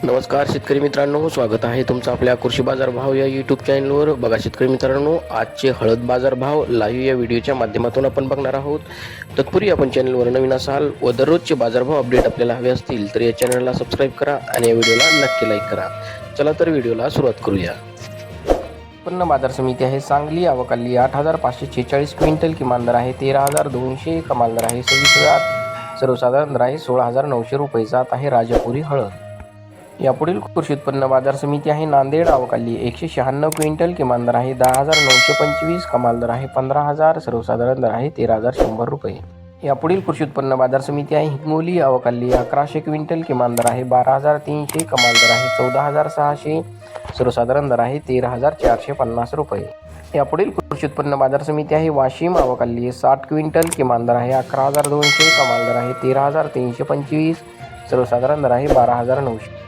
नमस्कार शेतकरी मित्रांनो, स्वागत आहे तुमचं आपल्या कृषी बाजार भाव या यूट्यूब चॅनलवर. बघा शेतकरी मित्रांनो, आजचे हळद बाजार भाव लाईव्ह या व्हिडिओच्या माध्यमातून आपण बघणार आहोत. तत्पूर्वी आपण चॅनलवर नवीन असाल व दररोजचे बाजारभाव अपडेट आपल्याला हवे असतील तर या चॅनलला सबस्क्राईब करा आणि या व्हिडिओला नक्की लाईक करा. चला तर व्हिडिओला सुरुवात करूया. उत्पन्न बाजार समिती आहे सांगली. आवक आली 8,546 क्विंटल. किमान दर आहे 13,200. कमाल दर आहे 26,000. सर्वसाधारण दर आहे 16,900 रुपये. जात आहे राजापुरी हळद. यापुढील कृषी उत्पन्न बाजार समिती आहे नांदेड. आवक आली 196 क्विंटल. किमान दर आहे 10,925. कमाल दर आहे 15,000. सर्वसाधारण दर आहे 13,100 रुपये. यापुढील कृषी उत्पन्न बाजार समिती आहे हिंगोली. आवक आली 1100 क्विंटल. किमान दर आहे 12,300. कमाल दर आहे 14,600. सर्वसाधारण दर आहे 13,450 रुपये. यापुढील कृषी उत्पन्न बाजार समिती आहे वाशिम. आवक आली आहे 60 क्विंटल. किमान दर आहे 11,200. कमाल दर आहे 13,325. सर्वसाधारण दर आहे 12,900.